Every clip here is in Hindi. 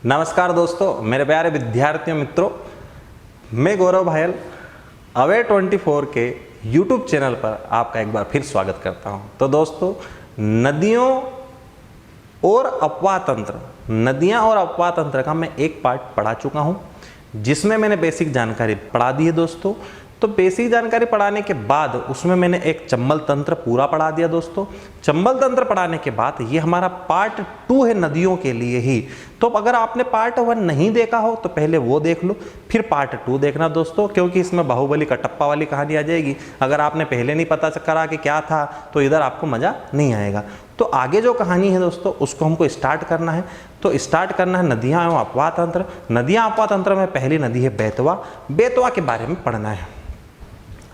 नमस्कार दोस्तों, मेरे प्यारे विद्यार्थियों मित्रों, मैं गौरव भायल अवेयर 24 के YouTube चैनल पर आपका एक बार फिर स्वागत करता हूं। तो दोस्तों, नदियों और अपवाह तंत्र, नदियां और अपवाह तंत्र का मैं एक पार्ट पढ़ा चुका हूं, जिसमें मैंने बेसिक जानकारी पढ़ा दी है दोस्तों। तो बेसिक जानकारी पढ़ाने के बाद उसमें मैंने एक चंबल तंत्र पूरा पढ़ा दिया दोस्तों। चंबल तंत्र पढ़ाने के बाद ये हमारा पार्ट 2 है नदियों के लिए ही। तो अगर आपने पार्ट 1 नहीं देखा हो तो पहले वो देख लो, फिर पार्ट 2 देखना दोस्तों, क्योंकि इसमें बाहुबली कटप्पा वाली कहानी आ जाएगी। अगर आपने पहले नहीं पता करा कि क्या था तो इधर आपको मजा नहीं आएगा। तो आगे जो कहानी है दोस्तों, उसको हमको स्टार्ट करना है। तो स्टार्ट करना है नदियां एवं अपवाह तंत्र। नदियां अपवाह तंत्र में पहली नदी है बेतवा। बेतवा के बारे में पढ़ना है,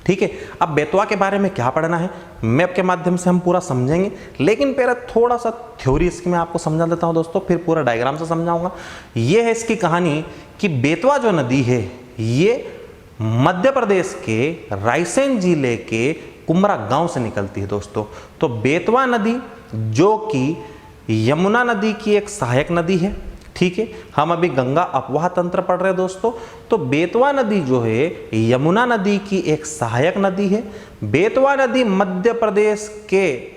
ठीक है। अब बेतवा के बारे में क्या पढ़ना है, मैप के माध्यम से हम पूरा समझेंगे, लेकिन पहले थोड़ा सा थ्योरी इसकी मैं आपको समझा देता हूं दोस्तों, फिर पूरा डायग्राम से समझाऊंगा। ये है इसकी कहानी कि बेतवा जो नदी है ये मध्य प्रदेश के रायसेन जिले के कुमरा गांव से निकलती है दोस्तों। तो बेतवा नदी जो कि यमुना नदी की एक सहायक नदी है, ठीक है। हम अभी गंगा अपवाह तंत्र पढ़ रहे हैं दोस्तों। तो बेतवा नदी जो है यमुना नदी की एक सहायक नदी है। बेतवा नदी मध्य प्रदेश के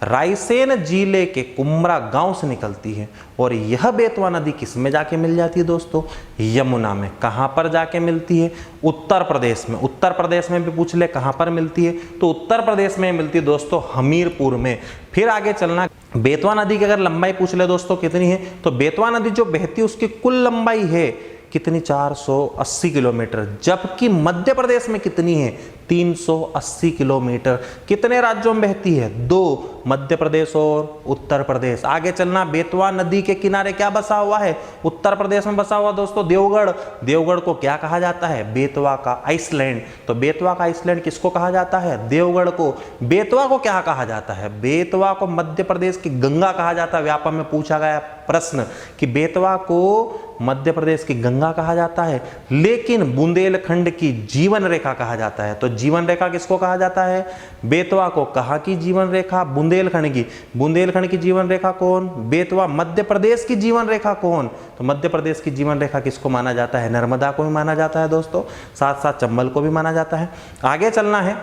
रायसेन जिले के कुमरा गांव से निकलती है। और यह बेतवा नदी किस में जाके मिल जाती है दोस्तों? यमुना में। कहां पर जाके मिलती है? उत्तर प्रदेश में। उत्तर प्रदेश में भी पूछ ले कहां पर मिलती है, तो उत्तर प्रदेश में मिलती है दोस्तों हमीरपुर में। फिर आगे चलना, बेतवा नदी की अगर लंबाई पूछ ले दोस्तों कितनी है, तो बेतवा नदी जो बहती है उसकी कुल लंबाई है कितनी? 480 किलोमीटर। जबकि मध्य प्रदेश में कितनी है? 380 किलोमीटर। कितने राज्यों में बहती है? 2, मध्य प्रदेश और उत्तर प्रदेश। आगे चलना, बेतवा नदी के किनारे क्या बसा हुआ है? उत्तर प्रदेश में बसा हुआ दोस्तों देवगढ़। देवगढ़ को क्या कहा जाता है? बेतवा का आइसलैंड। तो बेतवा का आइसलैंड किसको कहा जाता है? देवगढ़ को। बेतवा को क्या कहा जाता है? बेतवा को मध्य प्रदेश की गंगा कहा जाता है। व्यापम में पूछा गया प्रश्न कि बेतवा को मध्य प्रदेश की गंगा कहा जाता है, लेकिन बुंदेलखंड की जीवन रेखा कहा जाता है। तो जीवन रेखा किसको कहा जाता है? बेतवा को। कहाँ की जीवन रेखा? बुंदेलखंड की। बुंदेलखंड की जीवन रेखा कौन? बेतवा। मध्य प्रदेश की जीवन रेखा कौन? तो मध्य प्रदेश की जीवन रेखा किसको माना जाता है? नर्मदा को भी माना जाता है दोस्तों, साथ साथ चंबल को भी माना जाता है। आगे चलना है,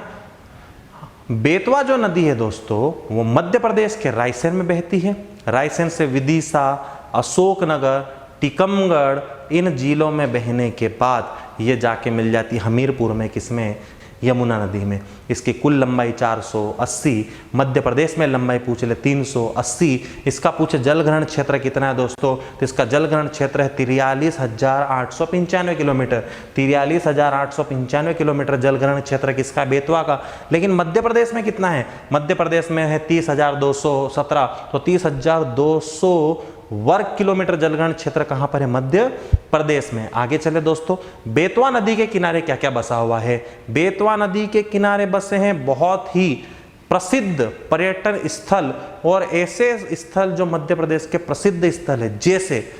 बेतवा जो नदी है दोस्तों वो मध्य प्रदेश के रायसेन में बहती है। रायसेन से विदिशा, अशोकनगर, टीकमगढ़ इन जिलों में बहने के बाद ये जाके मिल जाती है हमीरपुर में। किसमें? यमुना नदी में। इसकी कुल लंबाई 480, मध्य प्रदेश में लंबाई पूछ ले 380। इसका पूछे जलग्रहण क्षेत्र कितना है दोस्तों, तो इसका जलग्रहण क्षेत्र है 43,895 किलोमीटर। 43,895 किलोमीटर जलग्रहण क्षेत्र किसका? बेतवा का। लेकिन मध्य प्रदेश में कितना है? मध्य प्रदेश में है 30,217। तो 30,200 वर्ग किलोमीटर जलग्रहण क्षेत्र कहां पर है? मध्य प्रदेश में। आगे चले दोस्तों, बेतवा नदी के किनारे क्या क्या बसा हुआ है? बेतवा नदी के किनारे बसे हैं बहुत ही प्रसिद्ध पर्यटन स्थल और ऐसे स्थल जो मध्य प्रदेश के प्रसिद्ध स्थल है, जैसे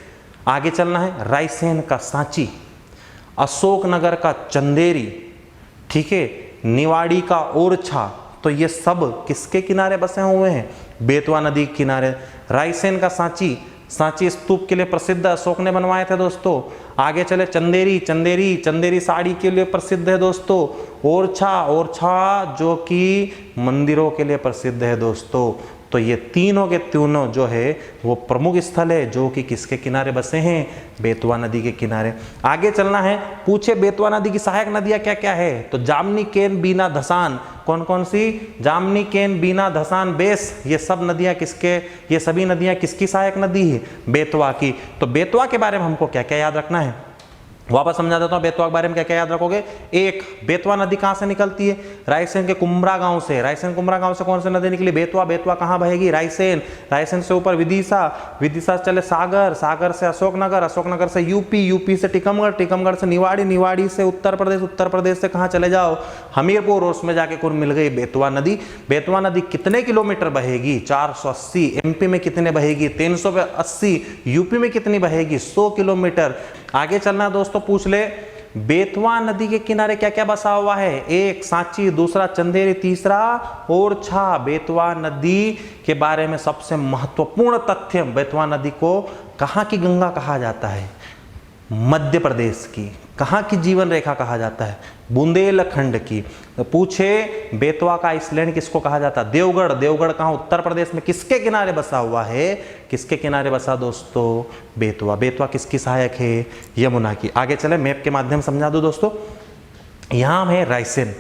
आगे चलना है रायसेन का सांची, अशोकनगर का चंदेरी, ठीक है, निवाड़ी का ओरछा। तो ये सब किसके किनारे बसे हुए हैं? बेतवा नदी के किनारे। रायसेन का सांची, सांची स्तूप के लिए प्रसिद्ध, अशोक ने बनवाए थे दोस्तों। आगे चले चंदेरी, चंदेरी, चंदेरी साड़ी के लिए प्रसिद्ध है दोस्तों। ओरछा, ओरछा जो कि मंदिरों के लिए प्रसिद्ध है दोस्तों। तो ये तीनों के तीनों जो है वो प्रमुख स्थल है जो कि किसके किनारे बसे हैं? बेतवा नदी के किनारे। आगे चलना है, पूछे बेतवा नदी की सहायक नदियां क्या क्या है? तो जामनी, केन, बीना, धसान। कौन कौन सी? जामनी, केन, बीना, धसान, बेस। ये सब नदियां किसके, ये सभी नदियां किसकी सहायक नदी है? बेतवा की। तो बेतवा के बारे में हमको क्या क्या याद रखना है? वापस समझा देता हूं बेतवा के बारे में क्या क्या याद रखोगे। एक, बेतवा नदी कहां से निकलती है? रायसेन के कुमरा गांव से। रायसेन कुमरा गांव से कौन सी नदी निकली? बेतवा। बेतवा कहां बहेगी? रायसेन। रायसेन से ऊपर विदिशा, विदिशा से चले सागर, सागर से अशोकनगर, अशोकनगर से यूपी, यूपी से टीकमगढ़, टीकमगढ़ से निवाड़ी, निवाड़ी से उत्तर प्रदेश, उत्तर प्रदेश से कहां चले जाओ? हमीरपुर। और उसमें जाके कुल मिल गई बेतवा नदी। बेतवा नदी कितने किलोमीटर बहेगी? 480। एमपी में कितने बहेगी? 380। यूपी में कितनी बहेगी? 100 किलोमीटर। आगे चलना दोस्तों, पूछ ले बेतवा नदी के किनारे क्या क्या बसा हुआ है? एक सांची, दूसरा चंदेरी, तीसरा ओरछा। बेतवा नदी के बारे में सबसे महत्वपूर्ण तथ्य बेतवा नदी को कहाँ की गंगा कहा जाता है? मध्य प्रदेश की। कहाँ की जीवन रेखा कहा जाता है? बुंदेलखंड की। तो पूछे बेतवा का आइसलैंड किसको कहा जाता है? देवगढ़। देवगढ़ कहाँ? उत्तर प्रदेश में। किसके किनारे बसा हुआ है? किसके किनारे बसा दोस्तों? बेतवा। बेतवा किसकी सहायक है? यमुना की। आगे चले, मैप के माध्यम समझा दो दोस्तों। यहाँ है रायसेन।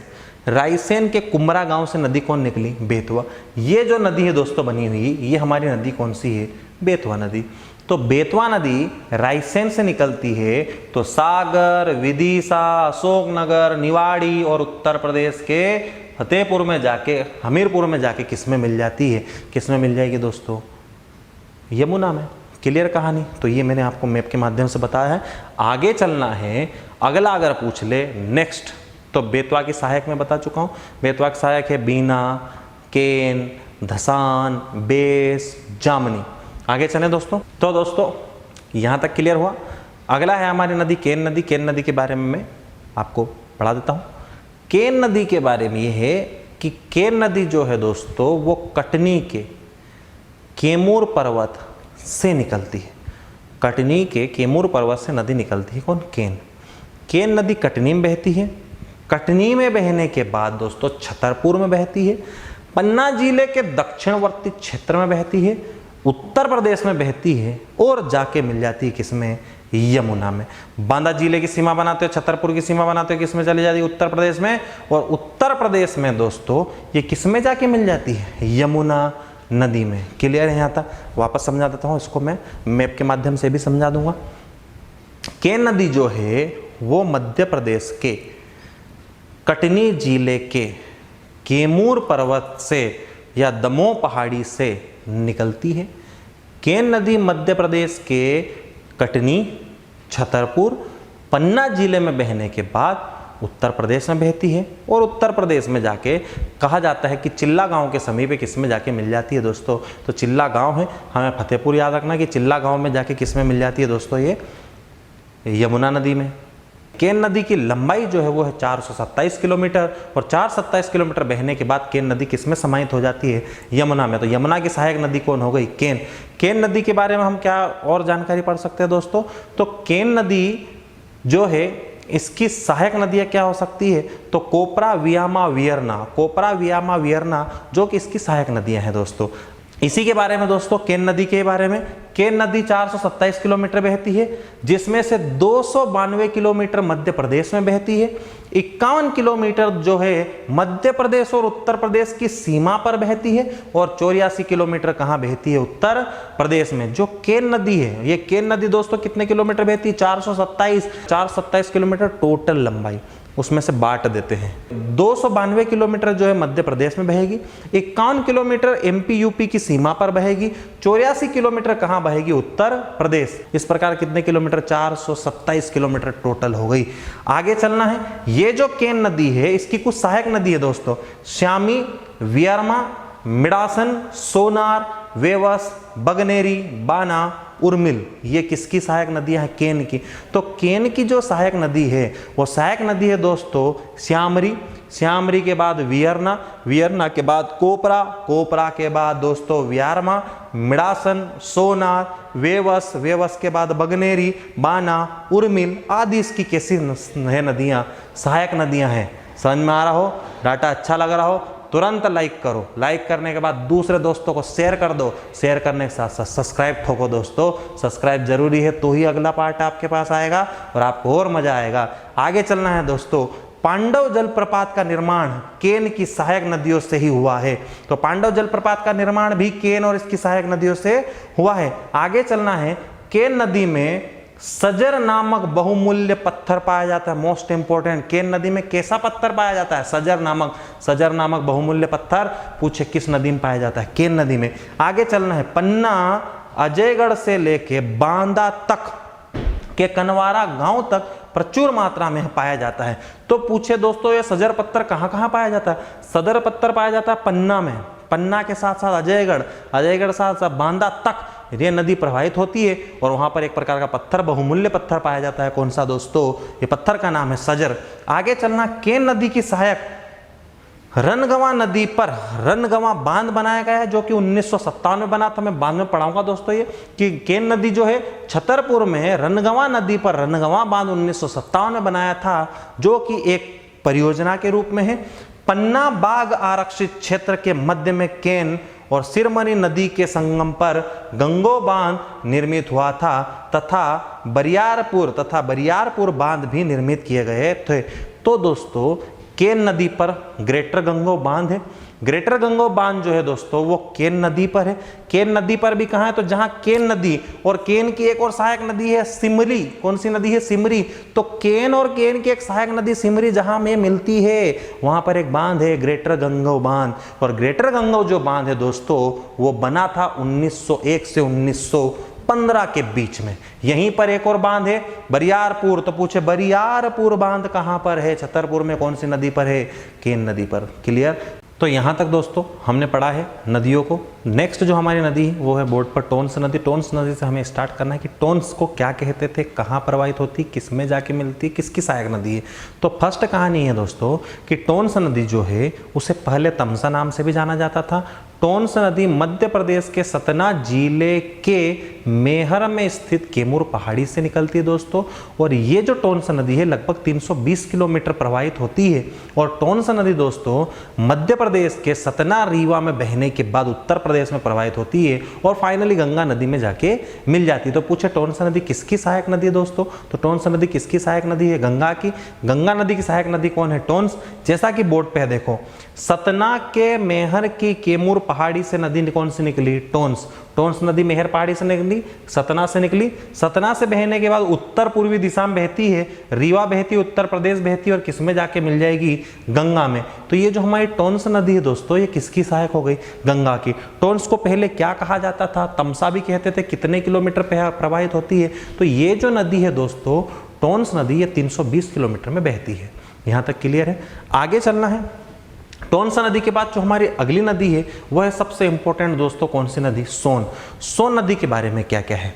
रायसेन के कुमरा गांव से नदी कौन निकली? बेतवा। ये जो नदी है दोस्तों बनी हुई, ये हमारी नदी कौन सी है? बेतवा नदी। तो बेतवा नदी रायसेन से निकलती है तो सागर, विदिशा, अशोकनगर, निवाड़ी और उत्तर प्रदेश के फतेहपुर में जाके, हमीरपुर में जाके किस में मिल जाती है? किस में मिल जाएगी दोस्तों? यमुना में। क्लियर कहानी? तो ये मैंने आपको मैप के माध्यम से बताया है। आगे चलना है, अगला अगर पूछ ले नेक्स्ट, तो बेतवा की सहायक मैं बता चुका हूँ। बेतवा की सहायक है बीना, केन, धसान, बेस, जामनी। आगे चलें दोस्तों। तो दोस्तों यहाँ तक क्लियर हुआ। अगला है हमारी नदी केन नदी। केन नदी के बारे में मैं आपको पढ़ा देता हूँ। केन नदी के बारे में ये है कि केन नदी जो है दोस्तों वो कटनी के कैमूर पर्वत से निकलती है। कटनी के कैमूर पर्वत से नदी निकलती है। कौन? केन। केन नदी कटनी में बहती है। कटनी में बहने के बाद दोस्तों छतरपुर में बहती है। पन्ना जिले के दक्षिणवर्ती क्षेत्र में बहती है। उत्तर प्रदेश में बहती है और जाके मिल जाती है किसमें? यमुना में। बांदा जिले की सीमा बनाते हो, छतरपुर की सीमा बनाते हो, किसमें चली जाती है? उत्तर प्रदेश में। और उत्तर प्रदेश में दोस्तों ये किसमें जाके मिल जाती है? यमुना नदी में। क्लियर है? यहाँ तक वापस समझा देता हूँ, इसको मैं मैप के माध्यम से भी समझा दूंगा। केन नदी जो है वो मध्य प्रदेश के कटनी जिले के कैमूर पर्वत से या दमोह पहाड़ी से निकलती है। केन नदी मध्य प्रदेश के कटनी, छतरपुर, पन्ना जिले में बहने के बाद उत्तर प्रदेश में बहती है और उत्तर प्रदेश में जाके कहा जाता है कि चिल्ला गांव के समीप किस में जाके मिल जाती है दोस्तों? तो चिल्ला गांव है, हमें फतेहपुर याद रखना कि चिल्ला गांव में जाके किस में मिल जाती है दोस्तों? ये यमुना नदी में। केन नदी की लंबाई जो है वो है 427 किलोमीटर और 427 किलोमीटर बहने के बाद केन नदी किस में समाहित हो जाती है? यमुना में। तो यमुना की सहायक नदी कौन हो गई? केन। केन नदी के बारे में हम क्या और जानकारी पढ़ सकते हैं दोस्तों? तो केन नदी जो है इसकी सहायक नदियां क्या हो सकती है? तो कोपरा, वियामा, वियरना। कोपरा, वियामा, वियरना जो कि इसकी सहायक नदियां हैं दोस्तों। इसी के बारे में दोस्तों केन नदी के बारे में, केन नदी 427 किलोमीटर बहती है जिसमें से 292 किलोमीटर मध्य प्रदेश में बहती है। 51 किलोमीटर जो है मध्य प्रदेश और उत्तर प्रदेश की सीमा पर बहती है और 84 किलोमीटर कहाँ बहती है? उत्तर प्रदेश में। जो केन नदी है, ये केन नदी दोस्तों कितने किलोमीटर बहती है? 427 किलोमीटर टोटल लंबाई, उसमें से बांट देते हैं। 292 किलोमीटर जो है मध्य प्रदेश में बहेगी, 51 किलोमीटर एमपी यूपी की सीमा पर बहेगी, 84 किलोमीटर कहां बहेगी? उत्तर प्रदेश। इस प्रकार कितने किलोमीटर? 427 किलोमीटर टोटल हो गई। आगे चलना है। ये जो केन नदी है इसकी कुछ सहायक नदी है दोस्तों, श्यामी, वियरमा, मिडासन, सोनार, वेवस, बगनेरी, बाना, उर्मिल। ये किसकी सहायक नदियां हैं? केन की। तो केन की जो सहायक नदी है वो सहायक नदी है दोस्तों श्यामरी, श्यामरी के बाद वियरना, वियरना के बाद कोपरा, कोपरा के बाद दोस्तों व्यारमा, मिडासन, सोनार, वेवस, वेवस के बाद बगनेरी, बाना, उर्मिल आदि इसकी कैसी है नदियां? सहायक नदियां हैं। समझ में आ रहा हो? डाटा अच्छा लग रहा हो? तुरंत लाइक करो। लाइक करने के बाद दूसरे दोस्तों को शेयर कर दो। शेयर करने के साथ साथ सब्सक्राइब ठोको दोस्तों। सब्सक्राइब जरूरी है तो ही अगला पार्ट आपके पास आएगा और आपको और मजा आएगा। आगे चलना है दोस्तों। पांडव जलप्रपात का निर्माण केन की सहायक नदियों से ही हुआ है। तो पांडव जलप्रपात का निर्माण भी केन और इसकी सहायक नदियों से हुआ है। आगे चलना है। केन नदी में सजर नामक बहुमूल्य पत्थर पाया जाता है। मोस्ट इंपोर्टेंट, केन नदी में कैसा पत्थर पाया जाता है? सजर नामक बहुमूल्य पत्थर। पूछे किस नदी में पाया जाता है? केन नदी में। आगे चलना है। पन्ना, अजयगढ़ से लेके बांदा तक के कनवारा गांव तक प्रचुर मात्रा में पाया जाता है। तो पूछे दोस्तों ये सजर पत्थर कहाँ कहाँ पाया जाता है? सदर पत्थर पाया जाता है पन्ना में, पन्ना के साथ साथ अजयगढ़, अजयगढ़ साथ साथ बांदा तक ये नदी प्रवाहित होती है और वहां पर एक प्रकार का पत्थर, बहुमूल्य पत्थर पाया जाता है। कौन सा दोस्तों? ये पत्थर का नाम है सजर। आगे चलना। केन नदी की सहायक रनगवा नदी पर रनगवा बांध बनाया गया है जो कि 1957 में बना था। मैं बाद में पढ़ाऊंगा दोस्तों ये कि केन नदी जो है छतरपुर में है, रनगवा नदी पर रनगवा बांध 1957 में बनाया था जो कि एक परियोजना के रूप में है। पन्ना बाग आरक्षित क्षेत्र के मध्य में केन और सिरमनी नदी के संगम पर गंगो बांध निर्मित हुआ था तथा बरियारपुर बांध भी निर्मित किए गए थे। तो दोस्तों केन नदी पर ग्रेटर गंगो बांध है। ग्रेटर गंगो बांध जो है दोस्तों वो केन नदी पर है। केन नदी पर भी कहाँ है, तो जहाँ केन नदी और केन की एक और सहायक नदी है सिमरी। कौन सी नदी है, सिमरी। तो केन और केन की एक सहायक नदी सिमरी जहाँ में मिलती है वहां पर एक बांध है ग्रेटर गंगो बांध। और ग्रेटर गंगो जो बांध है दोस्तों वो बना था 1901 से 1915 के बीच में। यहीं पर एक और बांध है बरियारपुर। तो पूछे बरियारपुर बांध कहां पर है, छतरपुर में कौन सी नदी पर है, केन नदी पर। क्लियर। तो यहां तक दोस्तों हमने पढ़ा है नदियों को। नेक्स्ट जो हमारी नदी है वो है बोर्ड पर टोंस नदी। टोंस नदी से हमें स्टार्ट करना है कि टोंस को क्या कहते थे, कहाँ प्रवाहित होती, किस में जाके मिलती, किसकी सहायक नदी है। तो फर्स्ट कहानी है दोस्तों कि टोंस नदी जो है उसे पहले तमसा नाम से भी जाना जाता था। टोंस नदी मध्य प्रदेश के सतना जिले के मेहर में स्थित कैमूर पहाड़ी से निकलती है दोस्तों। और ये जो टोंस नदी है लगभग 320 किलोमीटर प्रवाहित होती है। और टोंस नदी दोस्तों मध्य प्रदेश के सतना रीवा में बहने के बाद उत्तर प्रदेश में प्रवाहित होती है और फाइनली गंगा नदी में जाके मिल जाती है। तो पूछे टोंस नदी किसकी सहायक नदी है दोस्तों, तो टोंस नदी किसकी सहायक नदी है, गंगा की। गंगा नदी की सहायक नदी कौन है, टोंस। जैसा कि बोर्ड पे है देखो, सतना के मेहर की कैमूर पहाड़ी से नदी कौन सी निकली, टोंस। टोंस नदी मेहर पहाड़ी से निकली, सतना से निकली। सतना से बहने के बाद उत्तर पूर्वी दिशा में बहती है, रीवा बहती है, उत्तर प्रदेश बहती है और किस में जाके मिल जाएगी, गंगा में। तो ये जो हमारी टोंस नदी है दोस्तों ये किसकी सहायक हो गई, गंगा की। टोंस को पहले क्या कहा जाता था, तमसा भी कहते थे। कितने किलोमीटर प्रवाहित होती है, तो ये जो नदी है दोस्तों टोंस नदी ये 320 किलोमीटर में बहती है। यहां तक क्लियर है। आगे चलना है। टोंस नदी के बाद जो हमारी अगली नदी है वह है सबसे इंपॉर्टेंट दोस्तों, कौन सी नदी, सोन। सोन नदी के बारे में क्या क्या है।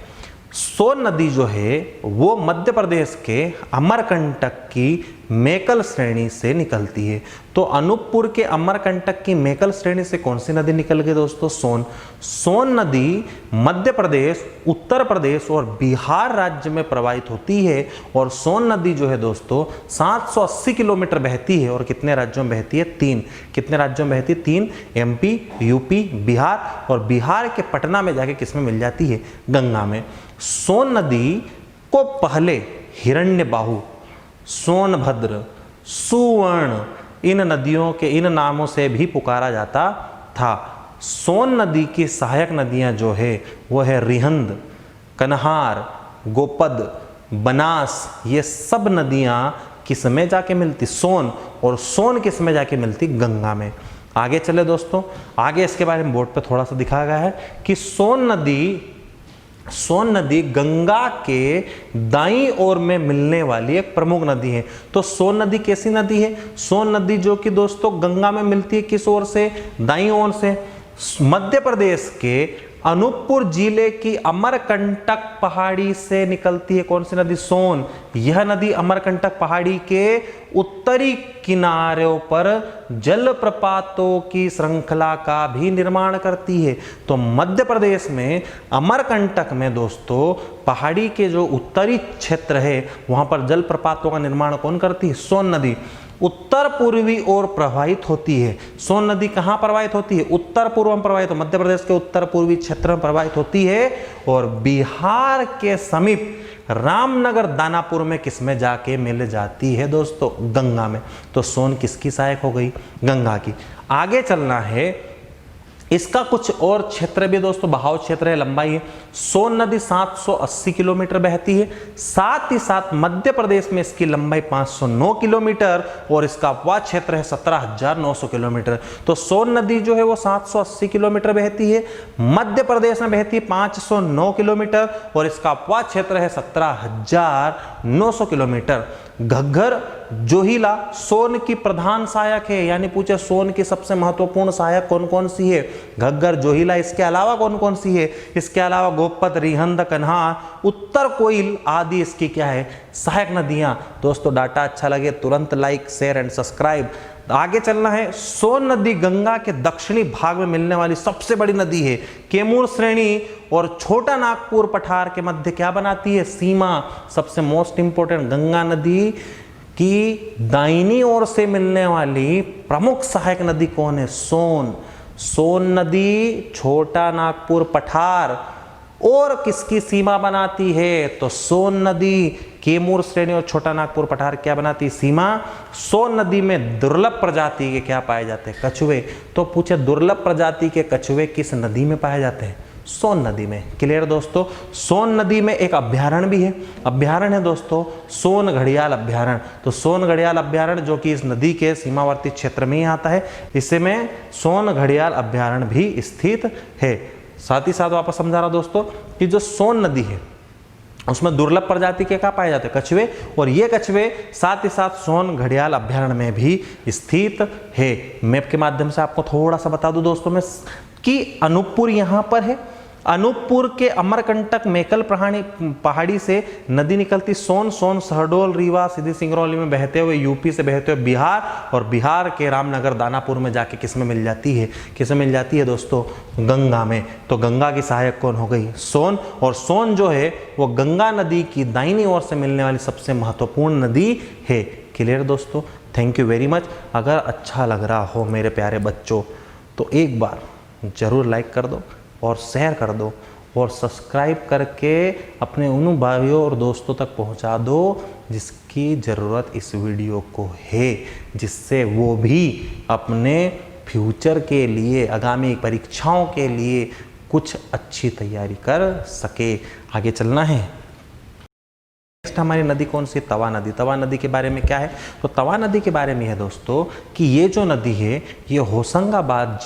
सोन नदी जो है वो मध्य प्रदेश के अमरकंटक की मेकल श्रेणी से निकलती है। तो अनूपपुर के अमरकंटक की मेकल श्रेणी से कौन सी नदी निकल गई दोस्तों, सोन। सोन नदी मध्य प्रदेश, उत्तर प्रदेश और बिहार राज्य में प्रवाहित होती है। और सोन नदी जो है दोस्तों 780 किलोमीटर बहती है और कितने राज्यों में बहती है, 3। कितने राज्यों में बहती है, 3, MP, UP, बिहार। और बिहार के पटना में जाके किसमें मिल जाती है, गंगा में। सोन नदी को पहले हिरण्यबाहु, सोनभद्र, सुवर्ण इन नदियों के इन नामों से भी पुकारा जाता था। सोन नदी की सहायक नदियां जो है वो है रिहंद, कन्हार, गोपद, बनास। ये सब नदियां किस में जाके मिलती, सोन। और सोन किस में जाके मिलती, गंगा में। आगे चले दोस्तों, आगे इसके बारे में बोर्ड पे थोड़ा सा दिखाया गया है कि सोन नदी गंगा के दाईं ओर में मिलने वाली एक प्रमुख नदी है। तो सोन नदी कैसी नदी है, सोन नदी जो कि दोस्तों गंगा में मिलती है किस ओर से, दाईं ओर से। मध्य प्रदेश के अनूपपुर जिले की अमरकंटक पहाड़ी से निकलती है कौन सी नदी, सोन। यह नदी अमरकंटक पहाड़ी के उत्तरी किनारों पर जलप्रपातों की श्रृंखला का भी निर्माण करती है। तो मध्य प्रदेश में अमरकंटक में दोस्तों पहाड़ी के जो उत्तरी क्षेत्र है वहां पर जलप्रपातों का निर्माण कौन करती है, सोन नदी। उत्तर पूर्वी ओर प्रवाहित होती है। सोन नदी कहाँ प्रवाहित होती है, उत्तर पूर्व में प्रवाहित, मध्य प्रदेश के उत्तर पूर्वी क्षेत्र में प्रवाहित होती है। और बिहार के समीप रामनगर दानापुर में किसमें जाके मिल जाती है दोस्तों, गंगा में। तो सोन किसकी सहायक हो गई, गंगा की। आगे चलना है, इसका कुछ और क्षेत्र भी दोस्तों, बहाव क्षेत्र है, लंबाई है। सोन नदी 780 किलोमीटर बहती है। साथ ही साथ मध्य प्रदेश में इसकी लंबाई 509 किलोमीटर और इसका अपवाद क्षेत्र है 17,900 किलोमीटर। तो सोन नदी जो है वो 780 किलोमीटर बहती है, मध्य प्रदेश में बहती है 509 किलोमीटर और इसका अपवाद क्षेत्र है 17,900 किलोमीटर। घग्गर जोहिला सोन की प्रधान सहायक है, यानी पूछे सोन की सबसे महत्वपूर्ण सहायक कौन कौन सी है, घग्गर जोहिला। इसके अलावा कौन कौन सी है, इसके अलावा गोपद, रिहंद, कन्हार, उत्तर कोइल आदि इसकी क्या है, सहायक नदियां। दोस्तों डाटा अच्छा लगे तुरंत लाइक, शेयर एंड सब्सक्राइब। आगे चलना है। सोन नदी गंगा के दक्षिणी भाग में मिलने वाली सबसे बड़ी नदी है। कैमूर श्रेणी और छोटा नागपुर पठार के मध्य क्या बनाती है? सीमा। सबसे मोस्ट इंपोर्टेंट, गंगा नदी की दाहिनी ओर से मिलने वाली प्रमुख सहायक नदी कौन है? सोन। सोन नदी छोटा नागपुर पठार और किसकी सीमा बनाती है? तो सोन नदी कैमूर श्रेणी और छोटा नागपुर पठार क्या बनाती है? सीमा। सोन नदी में दुर्लभ प्रजाति के क्या पाए जाते हैं? कछुए। तो पूछे दुर्लभ प्रजाति के कछुए किस नदी में पाए जाते हैं? सोन नदी में। क्लियर दोस्तों? सोन नदी में एक अभ्यारण्य भी है। अभ्यारण्य है दोस्तों सोन घड़ियाल अभ्यारण्य। तो सोन घड़ियाल अभ्यारण्य जो कि इस नदी के सीमावर्ती क्षेत्र में ही आता है, इसे में सोन घड़ियाल अभ्यारण्य भी स्थित है। साथ ही साथ वापस समझा रहा दोस्तों कि जो सोन नदी है उसमें दुर्लभ प्रजाति के क्या पाए जाते हैं? कछुए। और ये कछुए साथ ही साथ सोन घड़ियाल अभ्यारण्य में भी स्थित है। मैप के माध्यम से आपको थोड़ा सा बता दूं दोस्तों मैं कि अनूपपुर यहां पर है। अनूपपुर के अमरकंटक मेकल पहाड़ी से नदी निकलती सोन शहडोल रीवा सीधी सिंगरौली में बहते हुए यूपी से बहते हुए बिहार, और बिहार के रामनगर दानापुर में जाके किस में मिल जाती है? किस में मिल जाती है दोस्तों? गंगा में। तो गंगा की सहायक कौन हो गई? सोन। और सोन जो है वो गंगा नदी की दाहिनी ओर से मिलने वाली सबसे महत्वपूर्ण नदी है। क्लियर दोस्तों? Thank you very much. अगर अच्छा लग रहा हो मेरे प्यारे बच्चों तो एक बार जरूर लाइक कर दो और शेयर कर दो और सब्सक्राइब करके अपने उन भाइयों और दोस्तों तक पहुंचा दो जिसकी ज़रूरत इस वीडियो को है, जिससे वो भी अपने फ्यूचर के लिए, आगामी परीक्षाओं के लिए कुछ अच्छी तैयारी कर सके। आगे चलना है। नेक्स्ट हमारी नदी कौन सी? तवा नदी। तवा नदी के बारे में क्या है? तो तवा नदी के बारे में है दोस्तों कि ये जो नदी है ये होशंगाबाद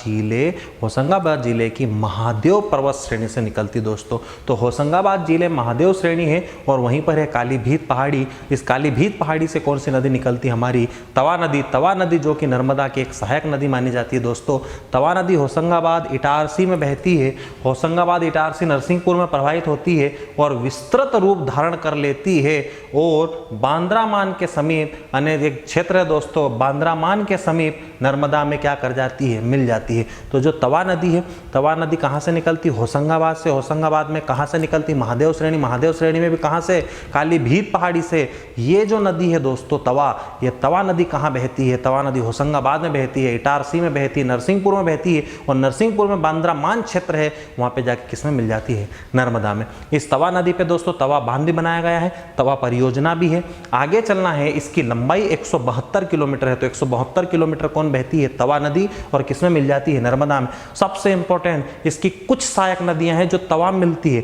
जिले की महादेव पर्वत श्रेणी से निकलती दोस्तों। तो होशंगाबाद जिले महादेव श्रेणी है और वहीं पर है कालीभीत पहाड़ी। इस कालीभीत पहाड़ी से कौन सी नदी निकलती? हमारी तवा नदी। तवा नदी जो कि नर्मदा की एक सहायक नदी मानी जाती है दोस्तों। तवा नदी होशंगाबाद इटारसी में बहती है। होशंगाबाद इटारसी नरसिंहपुर में प्रवाहित होती है और विस्तृत रूप धारण कर लेती है और बांद्रामान के समीप, अनेक एक क्षेत्र है दोस्तों, बांद्रामान के समीप नर्मदा में क्या कर जाती है? मिल जाती है। तो जो तवा नदी है, तवा नदी कहाँ से निकलती? होशंगाबाद से। होशंगाबाद में कहाँ से निकलती? महादेव श्रेणी। महादेव श्रेणी में भी कहाँ से? कालीभीत पहाड़ी से। ये जो नदी है दोस्तों तवा, ये तवा नदी कहाँ बहती है? तवा नदी होशंगाबाद में बहती है, इटारसी में बहती है, नरसिंहपुर में बहती है और नरसिंहपुर में बांद्रामान क्षेत्र है, वहाँ पे जाके किसमें मिल जाती है? नर्मदा में। इस तवा नदी पे दोस्तों तवा बांध भी बनाया गया है, तवा परियोजना भी है। आगे चलना है। इसकी लंबाई 172 किलोमीटर है। तो 172 किलोमीटर कौन बहती है? तवा नदी। और किसमें मिल जाती है? नर्मदा में। सबसे इंपॉर्टेंट इसकी कुछ सहायक नदियां हैं जो तवा मिलती है।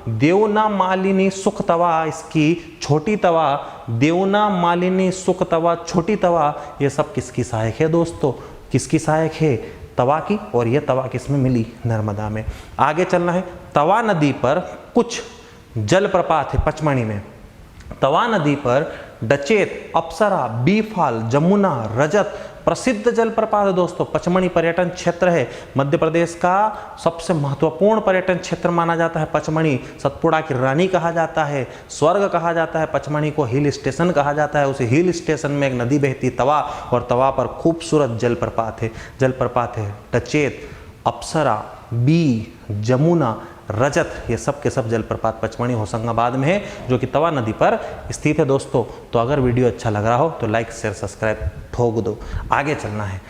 देवना मालिनी सुख तवा, इसकी छोटी तवा, देवना मालिनी सुख तवा, छोटी तवा, ये सब किसकी सहायक है दोस्तों? किसकी सहायक है? तवा की। और ये तवा किसमें मिली? नर्मदा में। आगे चलना है। तवा नदी पर कुछ जलप्रपात है पचमणी में। तवा नदी पर डचेत, अप्सरा, बीफाल, जमुना, रजत प्रसिद्ध जलप्रपात है दोस्तों। पचमणी पर्यटन क्षेत्र है, मध्य प्रदेश का सबसे महत्वपूर्ण पर्यटन क्षेत्र माना जाता है पचमणी। सतपुड़ा की रानी कहा जाता है, स्वर्ग कहा जाता है पचमणी को, हिल स्टेशन कहा जाता है। उस हिल स्टेशन में एक नदी बहती तवा, और तवा पर खूबसूरत जलप्रपात है डचेत, अप्सरा, बी, जमुना, रजत, ये सब के सब जलप्रपात पचमणी होशंगाबाद में है जो कि तवा नदी पर स्थित है दोस्तों। तो अगर वीडियो अच्छा लग रहा हो तो लाइक शेयर सब्सक्राइब ठोक दो। आगे चलना है।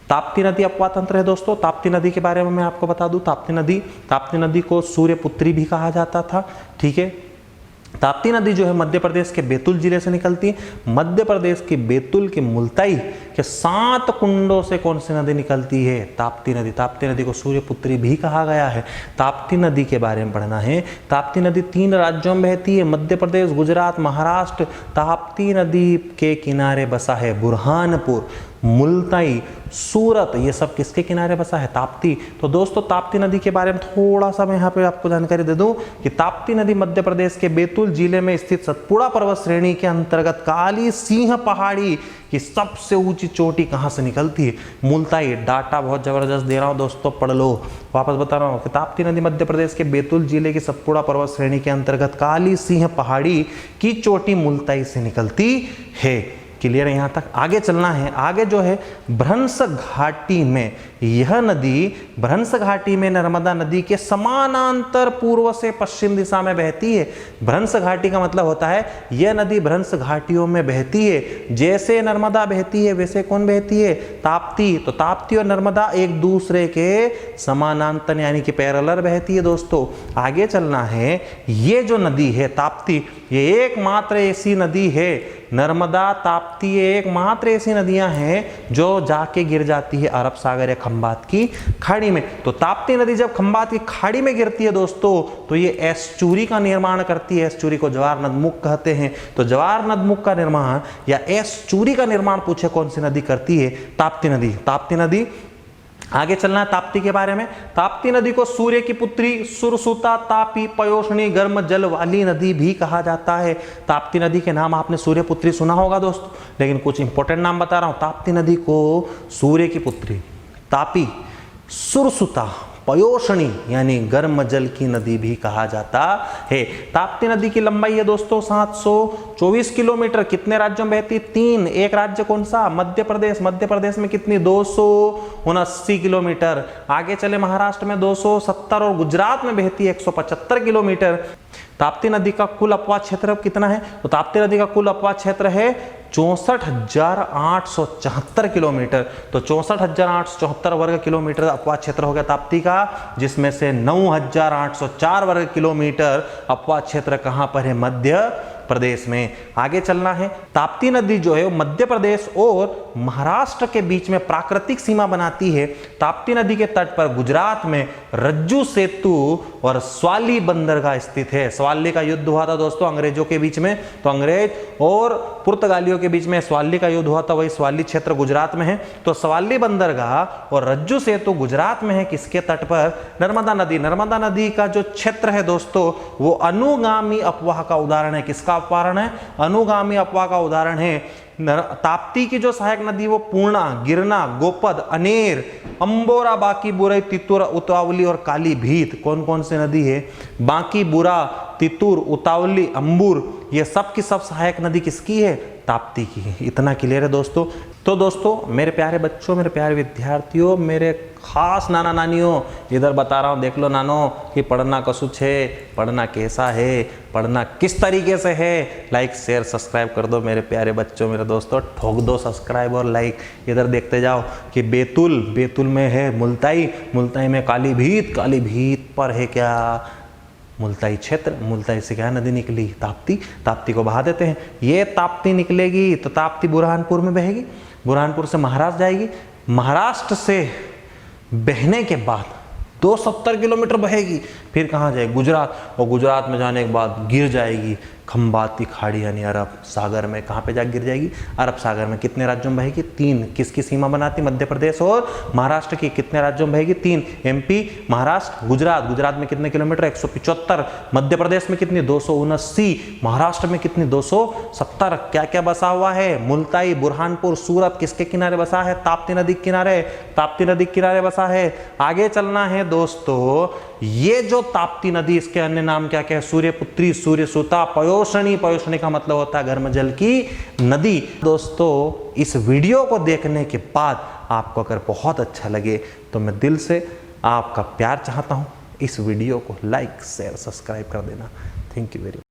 ताप्ती नदी अपवा तंत्र है दोस्तों। ताप्ती नदी के बारे में मैं आपको बता दूं। ताप्ती नदी को सूर्यपुत्री भी कहा जाता था। ठीक है। ताप्ती नदी जो है मध्य प्रदेश के बैतूल जिले से निकलती है। मध्य प्रदेश के बैतूल के मुल्ताई के 7 कुंडों से कौन सी नदी निकलती है? ताप्ती नदी। ताप्ती नदी को सूर्यपुत्री भी कहा गया है। ताप्ती नदी के बारे में पढ़ना है। ताप्ती नदी 3 राज्यों में बहती है, मध्य प्रदेश, गुजरात, महाराष्ट्र। ताप्ती नदी के किनारे बसा है बुरहानपुर, मुल्ताई, सूरत, ये सब किसके किनारे बसा है? ताप्ती। तो दोस्तों ताप्ती नदी के बारे में थोड़ा सा मैं यहाँ पे आपको जानकारी दे दूं कि ताप्ती नदी मध्य प्रदेश के बैतूल जिले में स्थित सतपुड़ा पर्वत श्रेणी के अंतर्गत काली सिंह पहाड़ी की सबसे ऊंची चोटी कहाँ से निकलती है? मुल्ताई। डाटा बहुत जबरदस्त दे रहा हूँ दोस्तों, पढ़ लो। वापस बता रहा हूँ कि ताप्ती नदी मध्य प्रदेश के बैतूल जिले की सतपुड़ा पर्वत श्रेणी के अंतर्गत काली सिंह पहाड़ी की चोटी मुल्ताई से निकलती है। क्लियर है यहाँ तक? आगे चलना है। आगे जो है भ्रंश घाटी में, यह नदी भ्रंश घाटी में नर्मदा नदी के समानांतर पूर्व से पश्चिम दिशा में बहती है। भ्रंश घाटी का मतलब होता है यह नदी भ्रंश घाटियों में बहती है। जैसे नर्मदा बहती है वैसे कौन बहती है? ताप्ती। तो ताप्ती और नर्मदा एक दूसरे के समानांतर यानी कि पैरेलल बहती है दोस्तों। आगे चलना है। ये जो नदी है ताप्ती, ये एकमात्र ऐसी नदी है, नर्मदा ताप्ती एकमात्र ऐसी नदियां हैं जो जाके गिर जाती है अरब सागर या खंबात की खाड़ी में। तो ताप्ती नदी जब खंबात की खाड़ी में गिरती है दोस्तों, तो ये एस्चुरी का निर्माण करती है। एस्चुरी को ज्वार नदमुख कहते हैं। तो ज्वार नदमुख का निर्माण या एस्चुरी का निर्माण पूछे कौन सी नदी करती है? ताप्ती नदी। ताप्ती नदी। आगे चलना है ताप्ती के बारे में। ताप्ती नदी को सूर्य की पुत्री, सुरसुता, तापी, पयोष्णी, गर्म जल वाली नदी भी कहा जाता है। ताप्ती नदी के नाम आपने सूर्य पुत्री सुना होगा दोस्तों, लेकिन कुछ इंपॉर्टेंट नाम बता रहा हूं। ताप्ती नदी को सूर्य की पुत्री, तापी, सुरसुता, पयोष्णी यानी गर्म जल की नदी भी कहा जाता है। ताप्ती नदी की लंबाई है दोस्तों 724 किलोमीटर। कितने राज्यों में बहती? 3। एक राज्य कौन सा? मध्य प्रदेश। मध्य प्रदेश में कितनी? 279 किलोमीटर। आगे चले महाराष्ट्र में 270 और गुजरात में बहती है 175 किलोमीटर। ताप्ती नदी का कुल अपवाद क्षेत्र कितना है? तो ताप्ती नदी का कुल अपवाद क्षेत्र है 64,874 किलोमीटर। तो 64,874 वर्ग किलोमीटर अपवाद क्षेत्र हो गया ताप्ती का, जिसमें से 9,804 वर्ग किलोमीटर अपवाद क्षेत्र कहां पर है? मध्य प्रदेश में। आगे चलना है। ताप्ती नदी जो है वो मध्य प्रदेश और महाराष्ट्र के बीच में प्राकृतिक सीमा बनाती है। ताप्ती नदी के तट पर गुजरात में रज्जू सेतु और स्वाली बंदरगाह स्थित है। स्वाली का युद्ध हुआ था दोस्तों अंग्रेजों के बीच में, तो अंग्रेज और पुर्तगालियों के बीच में स्वाली का युद्ध हुआ था। वही स्वाली क्षेत्र गुजरात में है। तो स्वाली बंदरगाह और रज्जू सेतु गुजरात में है। किसके तट पर? नर्मदा नदी। नर्मदा नदी का जो क्षेत्र है दोस्तों वो अनुगामी अफवाह का उदाहरण है। किसका अपवारण है? अनुगामी अफवाह का उदाहरण है। ताप्ती की जो सहायक नदी वो पूर्णा, गिरना, गोपद, अनेर, अंबोरा, बाकी बुराई, तितुर, उतावली और काली भीत। कौन कौन सी नदी है? बाकी बुरा, तितुर, उतावली, अंबुर, ये सब की सब सहायक नदी किसकी है? ताप्ती की। इतना क्लियर है दोस्तों। तो दोस्तों मेरे प्यारे बच्चों, मेरे प्यारे विद्यार्थियों, मेरे खास नाना नानियों, इधर बता रहा हूँ देख लो नानो कि पढ़ना कसुच है, पढ़ना कैसा है, पढ़ना किस तरीके से है। लाइक शेयर सब्सक्राइब कर दो मेरे प्यारे बच्चों, मेरे दोस्तों, ठोक दो सब्सक्राइब और लाइक। इधर देखते जाओ कि बैतूल, बैतूल में है मुल्ताई, मुल्ताई में काली भीत, काली भीत पर है क्या? मुल्ताई क्षेत्र। मुल्ताई से क्या नदी निकली? ताप्ती। ताप्ती को बहा देते हैं। ये ताप्ती निकलेगी तो ताप्ती बुरहानपुर में बहेगी, बुरहानपुर से महाराष्ट्र जाएगी, महाराष्ट्र से बहने के बाद 270 किलोमीटर बहेगी, फिर कहाँ जाएगी? गुजरात। और गुजरात में जाने के बाद गिर जाएगी खंबात की खाड़ी यानी अरब सागर में। कहाँ पे जाकर गिर जाएगी? अरब सागर में। कितने राज्यों में बहेगी? 3। किसकी सीमा बनाती? मध्य प्रदेश और महाराष्ट्र की। कितने राज्यों में बहेगी? 3। एमपी, महाराष्ट्र, गुजरात। गुजरात में कितने किलोमीटर? 175। मध्य प्रदेश में कितनी? 279। महाराष्ट्र में कितनी? 270। क्या क्या बसा हुआ है? मुल्ताई, बुरहानपुर, सूरत। किसके किनारे बसा है? ताप्ती नदी के किनारे। ताप्ती नदी के किनारे बसा है। आगे चलना है दोस्तों। ये जो ताप्ती नदी, इसके अन्य नाम क्या क्या है? सूर्यपुत्री, सूर्यसुता, पयोष्णी। पयोष्णी का मतलब होता है गर्म जल की नदी। दोस्तों इस वीडियो को देखने के बाद आपको अगर बहुत अच्छा लगे तो मैं दिल से आपका प्यार चाहता हूं। इस वीडियो को लाइक शेयर सब्सक्राइब कर देना। Thank you very much.